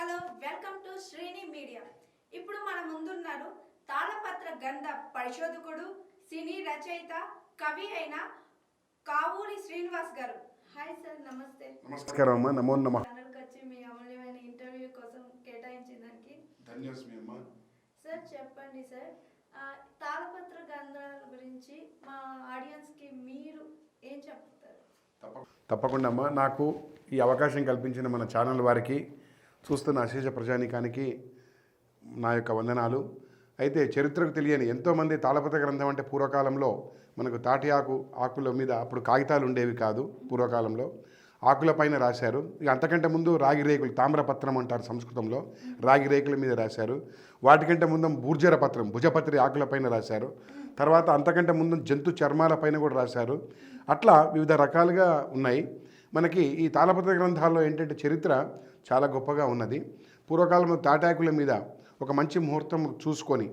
Hello welcome to శ్రేణి media. ఇప్పుడు మన ముందున్నారు తాళపత్ర గంధ పరిశోధకుడు, సినీ రచయిత, కవి అయిన కావూరి శ్రీనివాస్ గారు. హాయ్ సార్, నమస్తే. నమస్కారం అమ్మా. నమో నమః. ఛానల్కి వచ్చి మీ అమూల్యమైన ఇంటర్వ్యూ కోసం కేటాయించిన దానికి ధన్యవాదాలు అమ్మా. సార్ చెప్పండి సార్, తాళపత్ర గంధాల గురించి మా ఆడియన్స్కి మీరు ఏం చెప్తారు? తప్పకుండా అమ్మా. నాకు ఈ అవకాశం కల్పించిన మన ఛానల్ వారికి, చూస్తున్న అశేష ప్రజానీకానికి నా యొక్క వందనాలు. అయితే చరిత్రకు తెలియని ఎంతోమంది తాళపత్ర గ్రంథం అంటే పూర్వకాలంలో మనకు తాటి ఆకుల మీద, అప్పుడు కాగితాలు ఉండేవి కాదు, పూర్వకాలంలో ఆకుల పైన రాశారు. ఇక అంతకంటే ముందు రాగి రేకులు, తామ్రపత్రం అంటారు సంస్కృతంలో, రాగి రేకుల మీద రాశారు. వాటికంటే ముందు బూర్జర పత్రం, భుజపత్రి ఆకుల పైన రాశారు. తర్వాత అంతకంటే ముందు జంతు చర్మాల పైన కూడా రాశారు. అట్లా వివిధ రకాలుగా ఉన్నాయి. మనకి ఈ తాళపత్ర గ్రంథాల్లో ఏంటంటే చరిత్ర చాలా గొప్పగా ఉన్నది. పూర్వకాలంలో తాటాకుల మీద ఒక మంచి ముహూర్తం చూసుకొని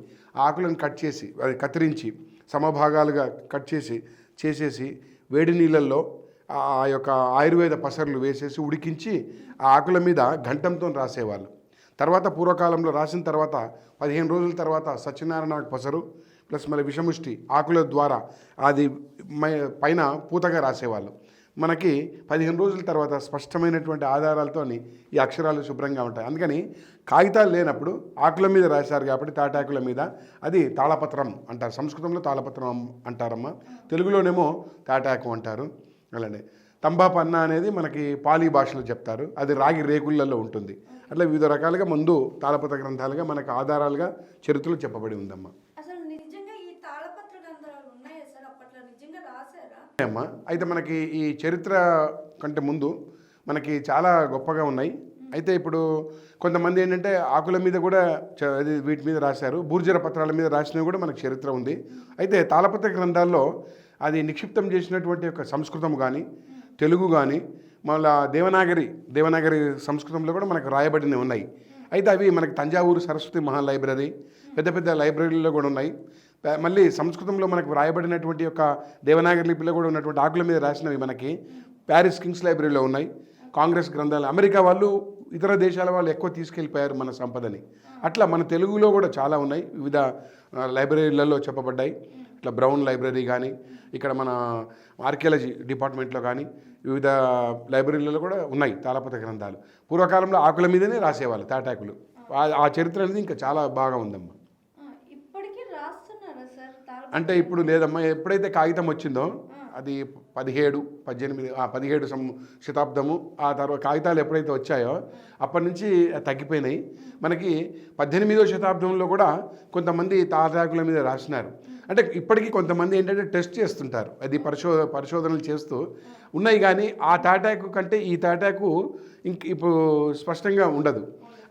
ఆకులను కట్ చేసి, అది కత్తిరించి సమభాగాలుగా కట్ చేసేసి వేడి నీళ్ళల్లో ఆ యొక్క ఆయుర్వేద పసర్లు వేసేసి ఉడికించి ఆ ఆకుల మీద గంటంతో రాసేవాళ్ళు. తర్వాత పూర్వకాలంలో రాసిన తర్వాత 15 రోజుల తర్వాత సత్యనారాయణ పసరు ప్లస్ మళ్ళీ విషముష్టి ఆకుల ద్వారా అది పైన పూతగా రాసేవాళ్ళు. మనకి 15 రోజుల తర్వాత స్పష్టమైనటువంటి ఆధారాలతో ఈ అక్షరాలు శుభ్రంగా ఉంటాయి. అందుకని కాగితాలు లేనప్పుడు ఆకుల మీద రాశారు కాబట్టి తాటాకుల మీద అది తాళపత్రం అంటారు. సంస్కృతంలో తాళపత్రం అంటారమ్మా, తెలుగులోనేమో తాటాకు అంటారు. అలానే తంబాపన్న అనేది మనకి పాలీ భాషలో చెప్తారు, అది రాగి రేకులలో ఉంటుంది. అట్లా వివిధ రకాలుగా ముందు తాళపత్ర గ్రంథాలుగా మనకు ఆధారాలుగా చరిత్రలు చెప్పబడి ఉందమ్మా. అమ్మా అయితే మనకి ఈ చరిత్ర కంటే ముందు మనకి చాలా గొప్పగా ఉన్నాయి. అయితే ఇప్పుడు కొంతమంది ఏంటంటే ఆకుల మీద కూడా వీటి మీద రాశారు, బూర్జర పత్రాల మీద రాసినవి కూడా మనకు చరిత్ర ఉంది. అయితే తాళపత్ర గ్రంథాల్లో అది నిక్షిప్తం చేసినటువంటి యొక్క సంస్కృతం కానీ, తెలుగు కానీ, మళ్ళీ దేవనాగరి సంస్కృతంలో కూడా మనకు రాయబడినవి ఉన్నాయి. అయితే అవి మనకి తంజావూరు సరస్వతి మహా లైబ్రరీ, పెద్ద పెద్ద లైబ్రరీలో కూడా ఉన్నాయి. మళ్ళీ సంస్కృతంలో మనకు రాయబడినటువంటి యొక్క దేవనాగరి లిపిలో కూడా ఉన్నటువంటి ఆకుల మీద రాసినవి మనకి ప్యారిస్ కింగ్స్ లైబ్రరీలో ఉన్నాయి. కాంగ్రెస్ గ్రంథాలు, అమెరికా వాళ్ళు, ఇతర దేశాల వాళ్ళు ఎక్కువ తీసుకెళ్ళిపోయారు మన సంపదని. అట్లా మన తెలుగులో కూడా చాలా ఉన్నాయి, వివిధ లైబ్రరీలలో చెప్పబడ్డాయి. ఇట్లా బ్రౌన్ లైబ్రరీ కానీ, ఇక్కడ మన ఆర్కియాలజీ డిపార్ట్మెంట్లో కానీ వివిధ లైబ్రరీలలో కూడా ఉన్నాయి తాళపత్ర గ్రంథాలు. పూర్వకాలంలో ఆకుల మీదనే రాసేవాళ్ళు తాటాకులు. ఆ చరిత్ర అనేది ఇంకా చాలా బాగా ఉందమ్మా. అంటే ఇప్పుడు లేదమ్మా, ఎప్పుడైతే కాగితం వచ్చిందో అది 17 శతాబ్దము, ఆ తర్వాత కాగితాలు ఎప్పుడైతే వచ్చాయో అప్పటి నుంచి తగ్గిపోయినాయి. మనకి 18వ శతాబ్దంలో కూడా కొంతమంది తాటాకుల మీద రాసినారు. అంటే ఇప్పటికీ కొంతమంది ఏంటంటే టెస్ట్ చేస్తుంటారు, అది పరిశోధనలు చేస్తూ ఉన్నాయి. కానీ ఆ తాటాకు కంటే ఈ తాటాకు ఇప్పుడు స్పష్టంగా ఉండదు.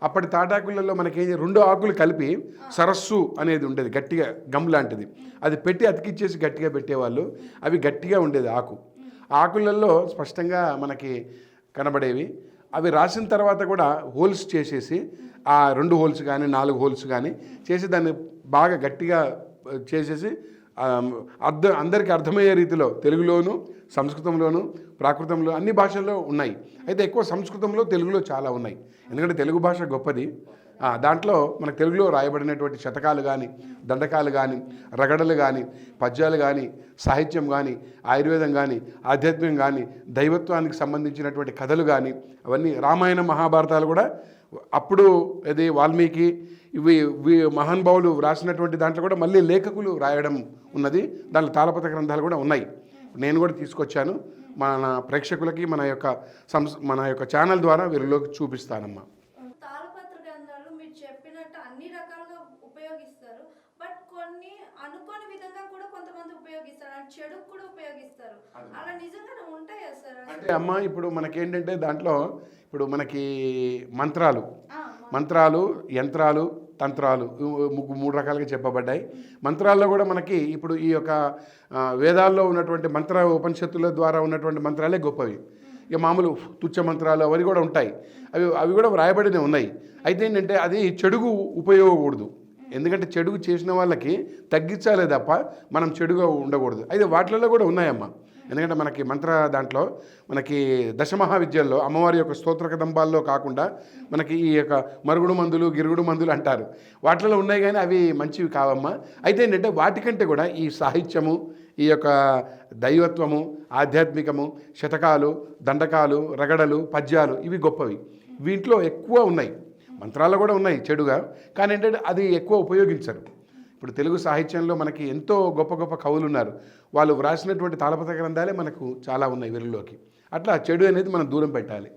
అప్పటి తాటాకులలో మనకి 2 ఆకులు కలిపి సరస్సు అనేది ఉండేది, గట్టిగా గమ్ లాంటిది, అది పెట్టి అతికిచ్చేసి గట్టిగా పెట్టేవాళ్ళు. అవి గట్టిగా ఉండేది ఆకు. ఆకులలో స్పష్టంగా మనకి కనబడేవి. అవి రాసిన తర్వాత కూడా హోల్స్ చేసేసి, ఆ 2 హోల్స్ కానీ 4 హోల్స్ కానీ చేసి దాన్ని బాగా గట్టిగా చేసేసి అందరికీ అర్థమయ్యే రీతిలో తెలుగులోను, సంస్కృతంలోను, ప్రాకృతంలో అన్ని భాషల్లో ఉన్నాయి. అయితే ఎక్కువ సంస్కృతంలో, తెలుగులో చాలా ఉన్నాయి. ఎందుకంటే తెలుగు భాష గొప్పది. దాంట్లో మనకు తెలుగులో రాయబడినటువంటి శతకాలు కానీ, దండకాలు కానీ, రగడలు కానీ, పద్యాలు కానీ, సాహిత్యం కానీ, ఆయుర్వేదం కానీ, ఆధ్యాత్మికం కానీ, దైవత్వానికి సంబంధించినటువంటి కథలు కానీ, అవన్నీ రామాయణ మహాభారతాలు కూడా అప్పుడు ఇది వాల్మీకి ఇవి మహానుభావులు రాసినటువంటి దాంట్లో కూడా మళ్ళీ లేఖకులు రాయడం ఉన్నది. దాంట్లో తాళపత్ర గ్రంథాలు కూడా ఉన్నాయి. నేను కూడా తీసుకొచ్చాను, మన ప్రేక్షకులకి మన యొక్క ఛానల్ ద్వారా వీరిలోకి చూపిస్తానమ్మా. తాళపత్ర గ్రంథాలు మీరు చెప్పినట్టు అన్ని రకాలుగా ఉపయోగిస్తారు, బట్ కొన్ని అనుకోని విధంగా కూడా కొంతమంది ఉపయోగిస్తారు, చెడు కూడా ఉపయోగిస్తారు. అలా నిజంగానే ఉంటాయా సార్? అంటే అమ్మ ఇప్పుడు మనకేంటంటే దాంట్లో ఇప్పుడు మనకి మంత్రాలు, యంత్రాలు, తంత్రాలు 3 రకాలుగా చెప్పబడ్డాయి. మంత్రాల్లో కూడా మనకి ఇప్పుడు ఈ యొక్క వేదాల్లో ఉన్నటువంటి ఉపనిషత్తుల ద్వారా ఉన్నటువంటి మంత్రాలే గొప్పవి. ఇక మామూలు తుచ్చ మంత్రాలు అవి కూడా ఉంటాయి, అవి కూడా వ్రాయబడినవి ఉన్నాయి. అయితే ఏంటంటే అది చెడుగు ఉపయోగకూడదు. ఎందుకంటే చెడుగు చేసిన వాళ్ళకి తగ్గించాలే తప్ప మనం చెడుగా ఉండకూడదు. అయితే వాటిలలో కూడా ఉన్నాయమ్మా. ఎందుకంటే మనకి మంత్ర దాంట్లో మనకి దశమహావిద్యల్లో అమ్మవారి యొక్క స్తోత్ర కదంబాల్లో కాకుండా మనకి ఈ యొక్క మరుగుడు మందులు గిరుగుడు మందులు అంటారు, వాటిలో ఉన్నాయి కానీ అవి మంచివి కావమ్మా. అయితే ఏంటంటే వాటికంటే కూడా ఈ సాహిత్యము, ఈ యొక్క దైవత్వము, ఆధ్యాత్మికము, శతకాలు, దండకాలు, రగడలు, పద్యాలు ఇవి గొప్పవి. వీటిలో ఎక్కువ ఉన్నాయి, మంత్రాలు కూడా ఉన్నాయి చెడుగా, కానీ ఏంటంటే అది ఎక్కువ ఉపయోగించరు. ఇప్పుడు తెలుగు సాహిత్యంలో మనకి ఎంతో గొప్ప గొప్ప కవులు ఉన్నారు, వాళ్ళు వ్రాసినటువంటి తాళపత్ర గ్రంథాలే మనకు చాలా ఉన్నాయి వెలుగులోకి. అట్లా చెడు అనేది మనం దూరం పెట్టాలి.